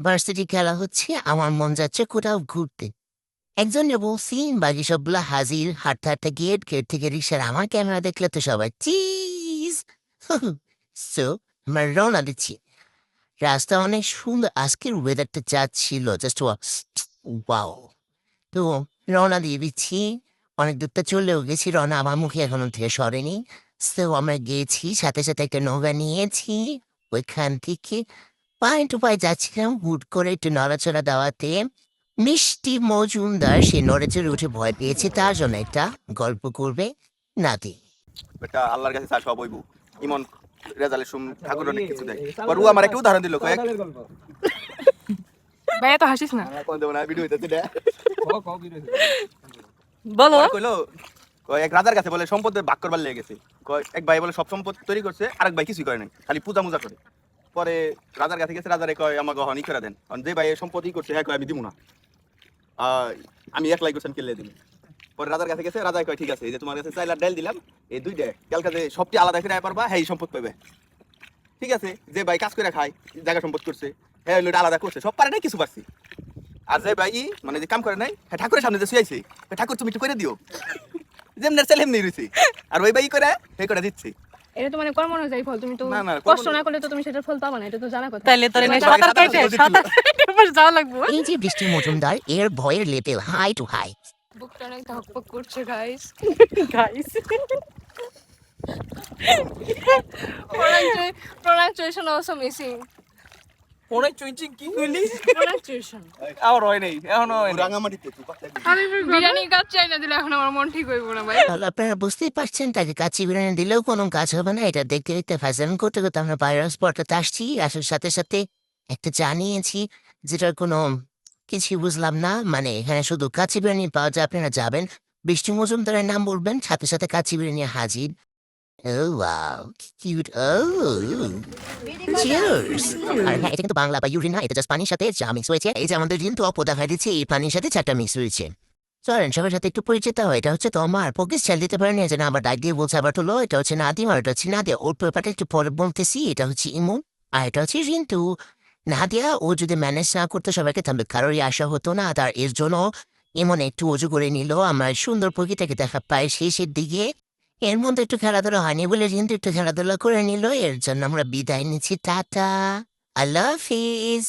Varsity খেলা হচ্ছে, আমার মন যাচ্ছে কোথাও ঘুরতে। একজনে বলছি বাকি সবগুলো হাজির, হাঁটতে হাঁটতে গেট থেকে রিক্সার আমার ক্যামেরা দেখলে তো সবাই চিজ। সো আমরা রওনা দিচ্ছি। রাস্তা অনেক সুন্দর, আজকের ওয়েদারটা যা ছিল জাস্ট ওয়াও। তো রওনা দিয়ে দিচ্ছি, অনেক দূরটা চলেও গেছি, রওনা আমার মুখে এখনো থেকে সরেনি। তো আমরা গেছি, সাথে সাথে একটা নৌকা নিয়েছি। ওইখান থেকে পায়ে টু পায়ে যাচ্ছিলাম, হুট করে একটু নড়াচড়া দেওয়াতে মিষ্টি মজুমদার সে নড়েচড়ে উঠে ভয় পেয়েছে, তার জন্য একটা গল্প করবে নাতি। বেটা আল্লাহর কাছে চা সব হইব। ইমন রেজাল্টের সুম ঠাকুর অনেক কিছু দেয়। পর ও আমার একটা উদাহরণ দিল, কয়েক ভাই তো হাসিস না, কোন দেব না ভিডিও হইতাছে না। বলো। কইলো কয় এক রাজার কাছে বলে সম্পদ ভাগ করবার লেগে গেছে। কয় এক ভাই বলে সব সম্পদ তৈরি করছে, আরেক ভাই কিছুই করে নাই, খালি পূজা মুজা করে। পরে রাজার কাছে গেছে, রাজারে কয় আমাকে হনি করে দেন। যে ভাই সম্পদ ই করছে হ্যাঁ কয় আমি দিব না, আমি একলাই করছেন কেলে দিন। পরে রাজার কাছে গেছে, রাজা কয় ঠিক আছে, এই যে তোমার কাছে চাইলার ডাল দিলাম, এই দুইটা কালকে যে সবটি আলাদা করে পারবা, হ্যাঁ সম্পদ পাবে। ঠিক আছে, যে ভাই কাজ করে খায়, জায়গা সম্পদ করছে, হ্যাঁ আলাদা করছে, সব পারে নাই, কিছু পারছি। আর যে ভাই মানে যে কাম করে নাই, হ্যাঁ ঠাকুরের সামনে যে শুয়েছে, ঠাকুর তুমি একটু করে দিও, যেমন ছেলে এমনি রয়েছে। আর ওই ভাই করে হে করে দিচ্ছে। এটা তো মানে কর্ম অনুযায়ী ফল, তুমি তো না, না, কষ্ট না করলে তো তুমি সেটার ফল পাবা না, এটা তো জানা কথা। তাইলে তোর এনে সাঁতার সাঁতার কাটতে কাটে সাঁতার সাঁতার যাওয়া লাগবে। এই যে বৃষ্টি মজুমদার, এর ভয়ের লেভেল হাই টু হাই। বুকটা অনেক ধকপক করছে guys. Guys Pronunciation also missing. অনেক চুইচিং কি কইলি? Pronunciation. আর হয় নাই এখনো হয় নাই। রাঙামাটিতে তুই পাতলা বিরিয়ানি কাজ চাই না দিলে এখন আমার মন ঠিক হইব না ভাই। তাহলে আপনারা বুঝতেই পারছেন, তাকে কাচি বিরিয়ানি দিলেও কোনো কাজ হবে না। এটা দেখতে দেখতে ফ্যাশন করতে করতে আমরা বাইরের স্পটটাতে আসছি, আসার সাথে সাথে একটা চা নিয়েছি, যেটার কোনো কিছুই বুঝলাম না। মানে এখানে শুধু কাচি বিরিয়ানি পাওয়া যায়, আপনারা যাবেন বৃষ্টি মজুমদারের নাম বলবেন, সাথে সাথে কাচি বিরিয়ানি হাজির। Oh wow, cute. Oh, cheers. আর হ্যাঁ, এটা কিন্তু বাংলা বা ইউরিন না, এটা জাস্ট পানির সাথে চা মিক্স হয়েছে। এই যে আমাদের রিল তো অপো দেখা দিচ্ছে, এই পানির সাথে চাটা মিক্স হয়েছে। চলেন সবার সাথে একটু পরিচিত হয়। এটা হচ্ছে তোমার পকেট চাল দিতে পারেন, এই যে না আবার ডাক দিয়ে বলছে আবার হলো। এটা হচ্ছে নাদিম, আর এটা হচ্ছে নাদিয়া। ওর ব্যাপারটা একটু পরে বলতেছি। এটা হচ্ছে ইমন, আর এটা হচ্ছে রিন্টু। নাদিয়া ও যদি ম্যানেজ না করতে সবাইকে থামবে, কারোরই আশা হতো না। তার এর জন্য ইমন একটু অজু করে নিল। আমরা সুন্দর প্রকৃতিকে দেখা পাই শেষের দিকে। এর মধ্যে একটু খেলাধুলা হয়নি বলে রিন্টু একটু খেলাধুলা করে নিল। এর জন্য আমরা বিদায় নিচ্ছি, টাটা, আল্লাহ হাফিজ।